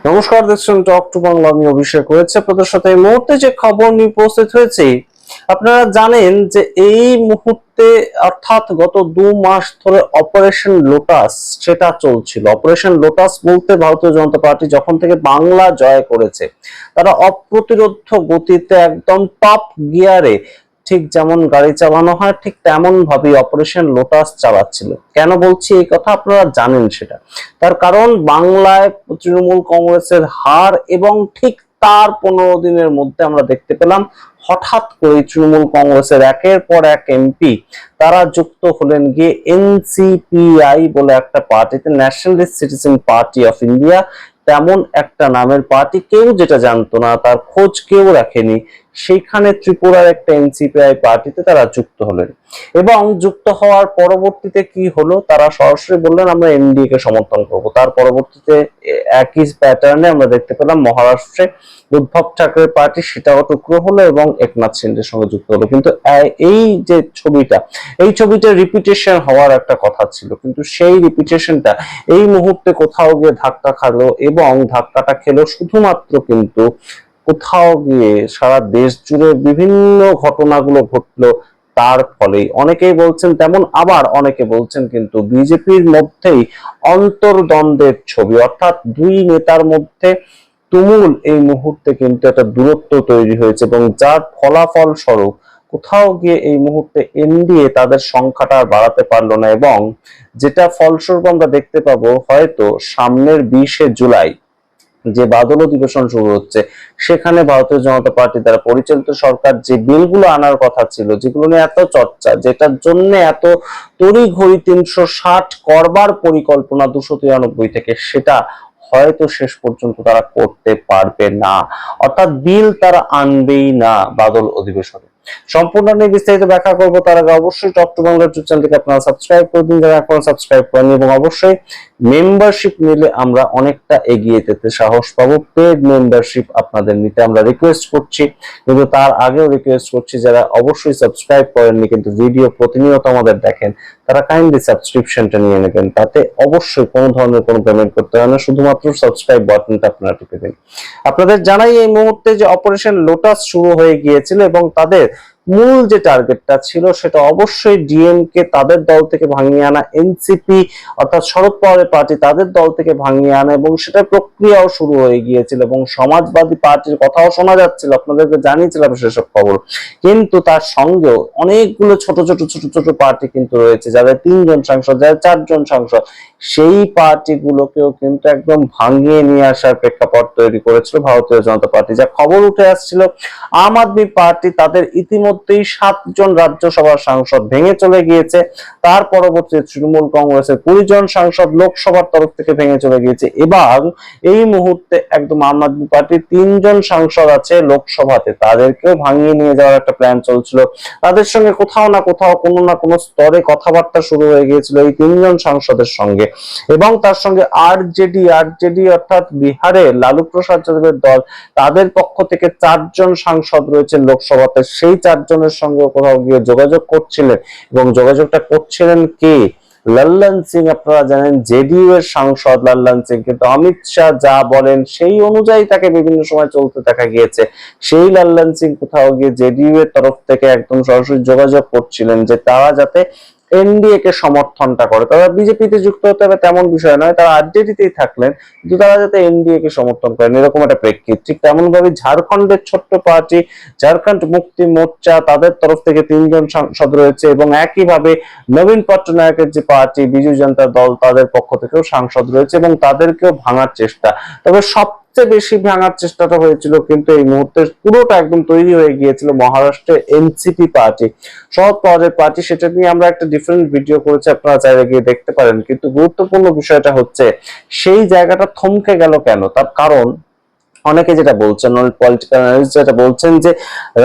নমস্কার, দেখছেন talk to Bangla. আমি অভিষেক রয়েছে আপনাদের সাথে। এই মুহূর্তে যে খবর নিয়ে উপস্থিত হয়েছে, আপনারা জানেন যে এই মুহূর্তে অর্থাৎ গত 2 মাস ধরে অপারেশন লোটাস সেটা চলছিল। অপারেশন লোটাস বলতে ভারতীয় জনতা পার্টি যখন থেকে বাংলা জয় করেছে, তারা অপ্রতিরোধ গতিতে একদম টপ গিয়ারে, ঠিক যেমন গাড়ি চালানো হয় ঠিক তেমন ভাবে অপারেশন লোটাস চালাচ্ছিল। কেন বলছি এই কথা, আপনারা জানেন সেটা। তার কারণ বাংলায় তৃণমূল কংগ্রেসের হার, এবং ঠিক তার 15 দিনের মধ্যে আমরা দেখতে পেলাম হঠাৎ করে তৃণমূল কংগ্রেসের একের পর এক এমপি তারা যুক্ত হলেন গিয়ে এনসিপিআই বলে একটা পার্টিতে, nationalist citizen party of India. তেমন একটা নামের পার্টি, কেউ যেটা জানতো না, তার খোঁজ কেউ রাখেনি, সেইখানে ত্রিপুরার একটা এনসিপিআই পার্টিতে তারা যুক্ত হলেন। এবং যুক্ত হওয়ার পরবর্তীতে কি হলো, তারা সরাসরি বললেন আমরা এনডিএ কে সমর্থন করব। তার পরবর্তীতে একই প্যাটার্নে আমরা দেখতে পেলাম মহারাষ্ট্রে উদ্ধব ঠাকরে পার্টি সেটাও টুকরো হলো এবং একনাথ শিন্ডের সঙ্গে যুক্ত হলো। কিন্তু এই যে ছবিটা, এই ছবিটা রিপিটেশন হওয়ার একটা কথা ছিল, কিন্তু সেই রিপিটেশনটা এই মুহূর্তে কোথাও গিয়ে ধাক্কা খালো, এবং ধাক্কাটা খেলো শুধুমাত্র কিন্তু কোথাও গিয়ে সারা দেশ জুড়ে বিভিন্ন ঘটনাগুলো ঘটলো তার ফলেই। অনেকেই বলছেন তেমন, আবার অনেকে বলছেন কিন্তু বিজেপির মধ্যেই অন্তর্দ্বন্দ্বের ছবি, অর্থাৎ দুই নেতার মধ্যে তুমুল এই মুহূর্তে কিন্তু একটা দূরত্ব তৈরি হয়েছে, এবং যার ফলাফল স্বরূপ কোথাও গিয়ে এই মুহূর্তে এনডিএ তাদের সংখ্যাটা আর বাড়াতে পারলো না। এবং যেটা ফলস্বরূপ আমরা দেখতে পাবো, হয়তো সামনের 20শে জুলাই যে বাদল অধিবেশন শুরু হচ্ছে, সেখানে ভারতীয় জনতা পার্টি দ্বারা পরিচালিত সরকার যে বিলগুলো আনার কথা ছিল, যেগুলো নিয়ে এত চর্চা, যেটার জন্য এত তড়িঘড়ি 360 করবার পরিকল্পনা 293 থেকে, সেটা হয়তো শেষ পর্যন্ত তারা করতে পারবে না। অর্থাৎ বিল তারা আনবেই না বাদল অধিবেশনে। সম্পূর্ণ নিয়ে বিস্তারিত ব্যাখ্যা করবো। তার আগে অবশ্যই টক টু বাংলা ইউটিউব চ্যানেলটিকে আপনারা সাবস্ক্রাইব করে দিন যারা এখনো সাবস্ক্রাইব করেনি, এবং অবশ্যই মেম্বারশিপ নিলে আমরা অনেকটা এগিয়ে যেতে সাহস পাবো। পেড মেম্বারশিপ আপনাদের নিতে আমরা রিকোয়েস্ট করছি, কিন্তু তার আগেও রিকোয়েস্ট করছি যারা অবশ্যই সাবস্ক্রাইব করেননি কিন্তু ভিডিও প্রতিনিয়ত আমাদের দেখেন, তারা কাইন্ডলি সাবস্ক্রিপশনটা নিয়ে নেবেন। তাতে অবশ্যই কোনো ধরনের কোনো পেমেন্ট করতে হয় না, শুধুমাত্র সাবস্ক্রাইব বাটনটা আপনারা টিপে দিন। আপনাদের জানাই এই মুহূর্তে যে অপারেশন লোটাস শুরু হয়ে গিয়েছিল, এবং তাদের মূল যে টার্গেটটা ছিল সেটা অবশ্যই ডিএমকে তাদের দল থেকে ভাঙিয়ে আনা, এনসিপি অর্থাৎ শরদ পাওয়ারের পার্টি তাদের দল থেকে ভাঙিয়ে আনা, এবং সেটা প্রক্রিয়াও শুরু হয়ে গিয়েছিল, এবং সমাজবাদী পার্টির কথাও শোনা যাচ্ছিল, আপনাদেরকে জানিয়েছিলাম সেসব খবর। কিন্তু তার সঙ্গেও অনেকগুলো ছোট ছোট পার্টি কিন্তু রয়েছে, যাদের 3জন সাংসদ, যাদের 4জন সাংসদ, সেই পার্টিগুলোকেও কিন্তু একদম ভাঙিয়ে নিয়ে আসার প্রেক্ষাপট তৈরি করেছিল ভারতীয় জনতা পার্টি। যা খবর উঠে আসছিল, আম আদমি পার্টি তাদের ইতিমধ্যেই 7জন রাজ্যসভার সাংসদ ভেঙে চলে গিয়েছে। তার পরবর্তীতে তৃণমূল কংগ্রেসের 20জন সাংসদ লোকসভার তরফ থেকে ভেঙে চলে গিয়েছে, এবং এই মুহূর্তে একদম আম আদমি পার্টির 3জন সাংসদ আছে লোকসভাতে, তাদেরকেও ভাঙিয়ে নিয়ে যাওয়ার একটা প্ল্যান চলছিল। তাদের সঙ্গে কোথাও না কোথাও কোনো না কোনো স্তরে কথাবার্তা শুরু হয়ে গিয়েছিল এই 3জন সাংসদের সঙ্গে। এবং তার সঙ্গে আরজেডি অর্থাৎ বিহারে লালু প্রসাদ যাদবের দল, তাদের পক্ষ থেকে 4জন সাংসদ রয়েছেন লোকসভাতে, সেই 4জনের সঙ্গে কোথাও গিয়ে যোগাযোগ করছিলেন, এবং যোগাযোগটা করছিলেন কে? লল্লন সিং। আপনারা জানেন জেডিইউ এর সাংসদ লল্লন সিং, কিন্তু অমিত শাহ যা বলেন সেই অনুযায়ী তাকে বিভিন্ন সময় চলতে দেখা গিয়েছে। সেই লল্লন সিং কোথাও গিয়ে জেডিইউ এর তরফ থেকে একদম সরাসরি যোগাযোগ করছিলেন যে তারা যাতে এনডিএ কে সমর্থনটা করে। তারা বিজেপিতে যুক্ত হতে হবে তেমন বিষয় নয়, তারা আরজেডিতেই থাকলেন, কিন্তু তারা যাতে এনডিএ কে সমর্থন করেন, এরকম একটা প্রেক্ষিত। ঠিক তেমন ভাবে ঝাড়খণ্ডের ছোট্ট পার্টি ঝাড়খণ্ড মুক্তি মোর্চা, তাদের তরফ থেকে 3জন সাংসদ রয়েছে, এবং একইভাবে নবীন পট্টনায়কের যে পার্টি বিজু জনতা দল, তাদের পক্ষ থেকেও সাংসদ রয়েছে, এবং তাদেরকেও ভাঙার চেষ্টা। তবে সবচেয়ে বেশি ভাঙার চেষ্টাটা হয়েছিল কিন্তু এই মুহূর্তে পুরোটা একদম তৈরি হয়ে গিয়েছিল মহারাষ্ট্রের এনসিপি পার্টি, শরদ পাওয়ারের পার্টি। সেটা নিয়ে আমরা একটা ডিফারেন্ট ভিডিও করেছি, আপনারা চাইলে গিয়ে দেখতে পারেন। কিন্তু গুরুত্বপূর্ণ বিষয়টা হচ্ছে সেই জায়গাটা থমকে গেল কেন, তার কারণ অনেকে যেটা বলছেন, অনেক পলিটিক্যাল অ্যানালিস্ট যেটা বলছেন যে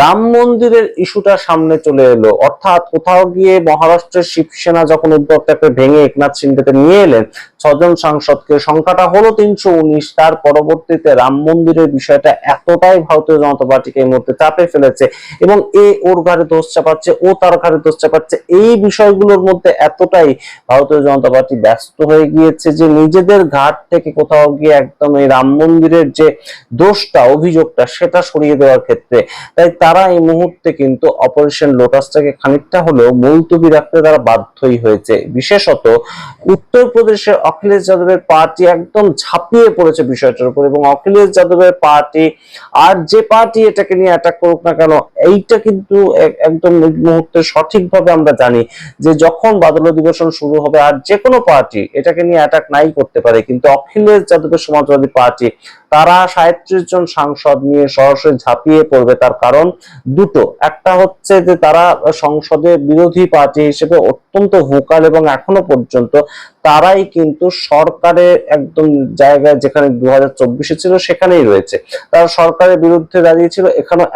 রাম মন্দিরের ইস্যুটা সামনে চলে এলো, অর্থাৎ কোথাও গিয়ে মহারাষ্ট্রের শিবসেনা যখন উদ্ধব ঠাকরে ভেঙে একনাথ শিন্ডেতে নিয়ে এলেন, 6 জন সাংসদকে, সংখ্যাটা হলো 319। তার পরবর্তীতে রাম মন্দিরের বিষয়টা এতটাই ভারতীয় জনতা পার্টিকে এই মুহূর্তে চাপে ফেলেছে এবং ওর ঘাড়ে দোষ চাপাচ্ছে, ও তার ঘাড়ে দোষ চাপাচ্ছে, এই বিষয়গুলোর মধ্যে এতটাই ভারতীয় জনতা পার্টি ব্যস্ত হয়ে গিয়েছে যে নিজেদের ঘাট থেকে কোথাও গিয়ে একদম এই রাম মন্দিরের যে দোষটা, অভিযোগটা, সেটা সরিয়ে দেওয়ার ক্ষেত্রে তাই তারা এই মুহূর্তে কিন্তু অপারেশন লোটাসটাকে খানিকটা হলেও মুলতবি রাখতে তারা বাধ্যই হয়েছে। বিশেষত উত্তরপ্রদেশে অখিলেশ যাদবের পার্টি একদম ঝাঁপিয়ে পড়েছে বিষয়টার উপর এবং অখিলেশ যাদবের পার্টি আর যে পার্টি এটাকে নিয়ে অ্যাটাক করুক না কেন, এইটা কিন্তু একদম মুহূর্তে সঠিকভাবে আমরা জানি যে যখন বাদল অধিবেশন শুরু হবে আর যে কোনো পার্টি এটাকে নিয়ে অ্যাটাক নাই করতে পারে, কিন্তু অখিলেশ যাদবের সমাজবাদী পার্টি তারা 37 জন সাংসদ নিয়ে সরাসরি ঝাঁপিয়ে পড়বে। তার কারণ দুটো, একটা হচ্ছে যে তারা সংসদে বিরোধী পার্টি হিসেবে অত্যন্ত ভোকাল এবং এখনো পর্যন্ত তারাই কিন্তু সরকারের একদম জায়গায় যেখানে 2024-এ ছিল সেখানেই রয়েছে, তারা সরকারের বিরুদ্ধে দাঁড়িয়েছিল,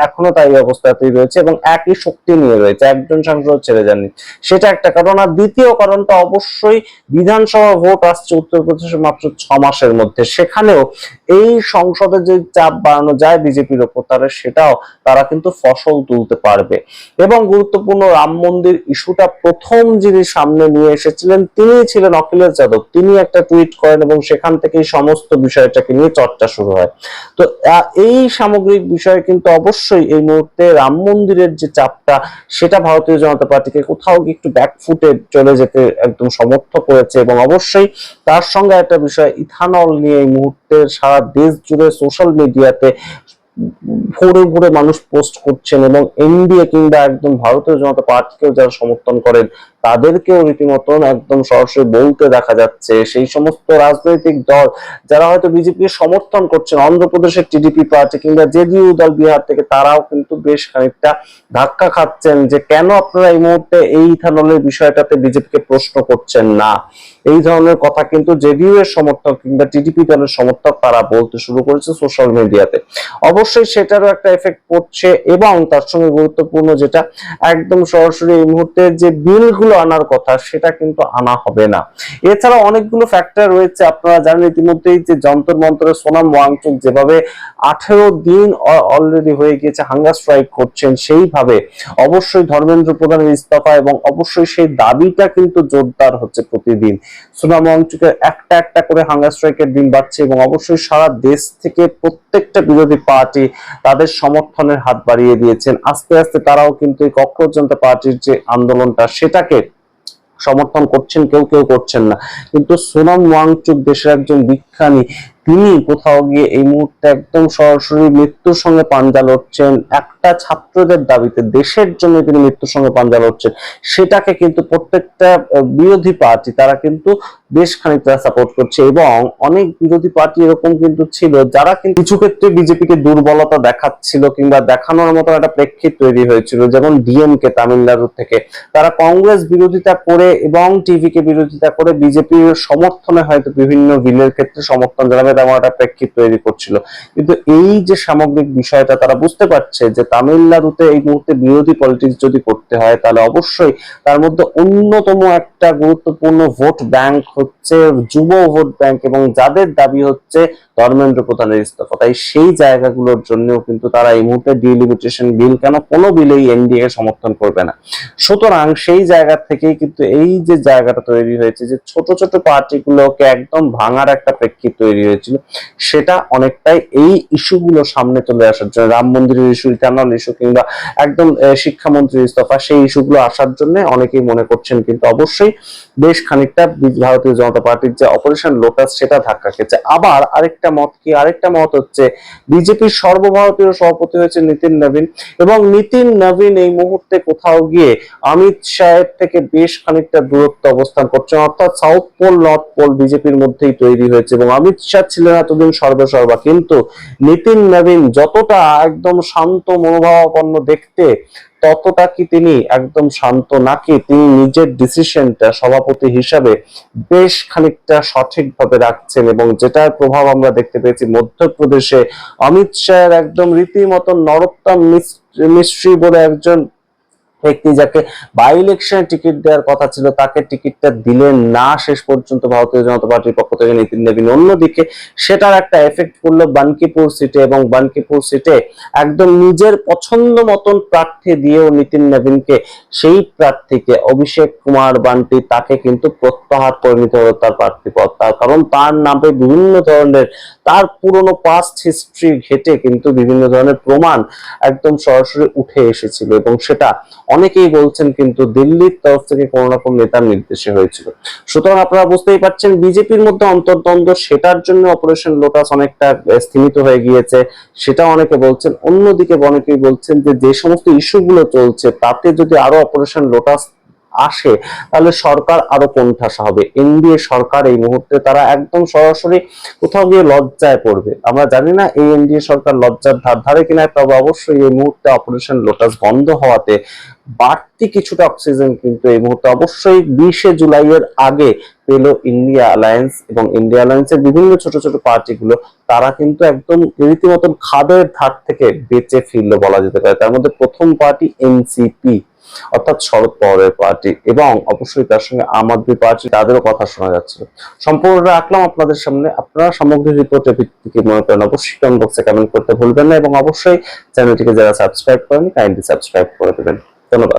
এখনো তাই অবস্থাতেই রয়েছে এবং একই শক্তি নিয়ে রয়েছে, একজন সাংসদ ছেড়ে যাননি, সেটা একটা কারণ। আর দ্বিতীয় কারণটা অবশ্যই বিধানসভা ভোট আসছে উত্তরপ্রদেশে মাত্র 6 মাসের মধ্যে, সেখানেও এই সংসদে যে চাপ বাড়ানো যায় বিজেপির ওপর সেটাও তারা কিন্তু ফসল তুলতে পারবে। এবং গুরুত্বপূর্ণ রাম মন্দির ইস্যুটা প্রথম যিনি সামনে নিয়ে এসেছিলেন তিনি ছিলেন অখিলেশ যাদব। তিনি একটা টুইট করেন এবং সেখান থেকেই সমস্ত বিষয়টাকে নিয়ে চর্চা শুরু হয়। তো এই সামগ্রিক বিষয়ে কিন্তু অবশ্যই এই মুহূর্তে রাম মন্দিরের যে চাপটা সেটা ভারতীয় জনতা পার্টিকে কোথাও একটু ব্যাকফুটে চলে যেতে একদম সমর্থ করেছে এবং অবশ্যই তার সঙ্গে একটা বিষয় ইথানল নিয়ে এই মুহূর্তে সারা দেশ জুড়ে সোশ্যাল মিডিয়াতে ভোরে ভোরে মানুষ পোস্ট করছেন এবং এনডিএ কিংবা একদম ভারতীয় জনতা পার্টিকেও যারা সমর্থন করেন তাদেরকেও রীতিমতন একদম সরাসরি বলতে দেখা যাচ্ছে। সেই সমস্ত রাজনৈতিক দল যারা হয়তো বিজেপির সমর্থন করছেন, অন্ধ্রপ্রদেশের টিডিপি পার্টি কিংবা জেডিইউ দল বিহার থেকে, তারাও কিন্তু বেশ খানিকটা ধাক্কা খাচ্ছেন যে কেন আপনারা এই মুহূর্তে এই ইথানলের বিষয়টাতে বিজেপিকে প্রশ্ন করছেন না। এই ধরনের কথা কিন্তু জেডিইউ এর সমর্থক কিংবা টিডিপি দলের সমর্থক তারা বলতে শুরু করেছে সোশ্যাল মিডিয়াতে। অবশ্যই সেটারও একটা এফেক্ট পড়ছে এবং তার সঙ্গে গুরুত্বপূর্ণ যেটা একদম সরাসরি এই মুহূর্তে যে বিলগুলো আনার কথা সেটা কিন্তু আনা হবে না। এছাড়া অনেকগুলো ফ্যাক্টর রয়েছে, আপনারা জানেন ইতিমধ্যেই যে যন্তর মন্তরে সোনাম ওয়াংচুক যেভাবে 18 দিন অলরেডি হয়ে গিয়েছে হাঙ্গার স্ট্রাইক করছেন, সেইভাবে অবশ্যই ধর্মেন্দ্র প্রধানের ইস্তফা এবং অবশ্যই সেই দাবিটা কিন্তু জোরদার হচ্ছে প্রতিদিন। সোনাম ওয়াংচুকের একটা একটা করে হাঙ্গার স্ট্রাইকের দিন বাড়ছে এবং অবশ্যই সারা দেশ থেকে প্রত্যেকটা বিরোধী পার্টি তাদের সমর্থনের হাত বাড়িয়ে দিয়েছেন। আস্তে আস্তে তারাও কিন্তু এই ককরোচ জনতা পার্টির যে আন্দোলনটা সেটাকে সমর্থন করছেন, কেউ কেউ করছেন না, কিন্তু সোনাম ওয়াংচুক দেশের একজন বিজ্ঞানী, তিনি কোথাও গিয়ে এই মুহূর্তে একদম সরাসরি মৃত্যুর সঙ্গে পাঞ্জা লড়ছেন। একটা ছাত্রদের দাবিতে দেশের জন্য তিনি মৃত্যুর সঙ্গে পাঞ্জা লড়ছেন, সেটাকে কিন্তু প্রত্যেকটা বিরোধী পার্টি তারা কিন্তু বেশ খানিকটা সাপোর্ট করছে এবং অনেক বিরোধী পার্টি এরকম কিন্তু ছিল যারা কিন্তু কিছু ক্ষেত্রে বিজেপিকে দুর্বলতা দেখাচ্ছিল কিংবা দেখানোর মতো একটা প্রেক্ষিত তৈরি হয়েছিল, যেমন ডিএমকে তামিলনাড়ু থেকে তারা কংগ্রেস বিরোধিতা করে এবং টিভিকে বিরোধিতা করে বিজেপির সমর্থনে হয়তো বিভিন্ন বিলের ক্ষেত্রে সমর্থন জানাবে তেমন একটা প্রেক্ষিত তৈরি করছিল। কিন্তু এই যে সামগ্রিক বিষয়টা তারা বুঝতে পারছে যে তামিলনাড়ুতে এই মুহূর্তে বিরোধী পলিটিক্স যদি করতে হয় তাহলে অবশ্যই তার মধ্যে অন্যতম একটা গুরুত্বপূর্ণ ভোট ব্যাংক হচ্ছে যুব ভোট ব্যাংক এবং যাদের দাবি হচ্ছে ধর্মেন্দ্র প্রধানের ইস্তফা। তাই সেই জায়গাগুলোর জন্যও কিন্তু তারা এই মুহূর্তে ডিলিমিটেশন বিল কেন কোনো বিলেই এনডিএ সমর্থন করবে না। সুতরাং সেই জায়গা থেকেই কিন্তু এই যে জায়গাটা তৈরি হয়েছে যে ছোট ছোট পার্টিগুলোকে একদম ভাঙার একটা প্রেক্ষিত তৈরি হয়েছিল, সেটা অনেকটাই এই ইস্যুগুলো সামনে চলে আসার জন্য, রাম মন্দিরের ইস্যু, ইথানল ইস্যু কিংবা একদম শিক্ষামন্ত্রীর ইস্তফা, সেই ইস্যুগুলো আসার জন্য অনেকেই মনে করছেন কিন্তু অবশ্যই বেশ খানিকটা ভারতীয় জনতা পার্টির যে অপারেশন লোটাস সেটা ধাক্কা খেয়েছে। আবার আরেকটা মত কি, আরেকটা মত হচ্ছে বিজেপির সর্বভারতীয় সভাপতি হয়েছে নীতিন নবীন এবং নীতিন নবীন এই মুহূর্তে কোথাও গিয়ে অমিত শাহের থেকে বেশ খানিকটা দূরত্ব অবস্থান করছেন, অর্থাৎ সাউথ পোল নর্থ পোল বিজেপির মধ্যেই তৈরি হয়েছে এবং অমিত শাহ ছিলেন এতদিন সর্বেসর্বা, কিন্তু নীতিন নবীন যতটা একদম শান্ত মনোভাবাপন্ন দেখতে ততটা কি তিনি একদম শান্ত, নাকি তিনি নিজের ডিসিশনটা সভাপতি হিসাবে বেশ খানিকটা সঠিকভাবে রাখছেন এবং যেটার প্রভাব আমরা দেখতে পেয়েছি মধ্যপ্রদেশে অমিত শাহের একদম রীতিমতো নরোত্তম মিস্ত্রি বলে একজন ব্যক্তি যাকে বাই ইলেকশনে টিকিট দেওয়ার কথা ছিল তাকে টিকিটটা দিলেন না শেষ পর্যন্ত ভারতীয় জনতা পার্টির পক্ষ থেকে নীতিন নেবিন। অন্যদিকে সেটার একটা এফেক্ট পড়লো বানকিপুর সিটে, এবং বানকিপুর সিটে একদম নিজের পছন্দ মতন প্রার্থী দিয়েও নীতিন নেবিনকে সেই প্রার্থীকে অভিষেক কুমার বান্টি তাকে কিন্তু প্রত্যাহার করে নিতে হলো তার প্রার্থী পদ। তার কারণ তার নামে বিভিন্ন ধরনের তার পুরনো পাস্ট হিস্ট্রি ঘেটে কিন্তু বিভিন্ন ধরনের প্রমাণ একদম সরাসরি উঠে এসেছিল, এবং সেটা অনেকেই বলছেন কিন্তু দিল্লির তরফ থেকে কোন রকম নেতার নির্দেশে হয়েছিল। সুতরাং আপনারা বুঝতেই পারছেন বিজেপির মধ্যে অন্তর্দ্বন্দ্ব, সেটার জন্য অপারেশন লোটাস অনেকটা স্থিমিত হয়ে গিয়েছে সেটা অনেকে বলছেন। অন্যদিকে অনেকেই বলছেন যে যে সমস্ত ইস্যুগুলো চলছে তাতে যদি আরো অপারেশন লোটাস আসে তাহলে সরকার আরো কোণঠাসা হবে। এনডিএ সরকার এই মুহূর্তে তারা একদম সরাসরি কোথাও গিয়ে লজ্জায় পড়বে। আমরা জানি না এই এনডিএ সরকার লজ্জার ধার ধারে কিনা, তবে অবশ্যই এই মুহূর্তে অপারেশন লোটাস বন্ধ হওয়াতে বাড়তি কিছুটা অক্সিজেন কিন্তু এই মুহূর্তে অবশ্যই 20শে জুলাইয়ের আগে পেল ইন্ডিয়া অ্যালায়েন্স, এবং ইন্ডিয়া অ্যালায়েন্সের বিভিন্ন ছোট ছোট পার্টিগুলো তারা কিন্তু একদম রীতিমতন খাদের ধার থেকে বেঁচে ফিরলো বলা যেতে পারে। তার মধ্যে প্রথম পার্টি এনসিপি অর্থাৎ শরদ পাওয়ারের পার্টি, এবং অবশ্যই তার সঙ্গে আম আদমি পার্টি, তাদেরও কথা শোনা যাচ্ছিল। সম্পূর্ণ রাখলাম আপনাদের সামনে। আপনারা সামগ্রিক রিপোর্টের ভিত্তিতে মনে করেন অবশ্যই কমেন্ট বক্সে কমেন্ট করতে ভুলবেন না, এবং অবশ্যই চ্যানেলটিকে যারা সাবস্ক্রাইব করেন কাইন্ডলি সাবস্ক্রাইব করে দেবেন। ধন্যবাদ।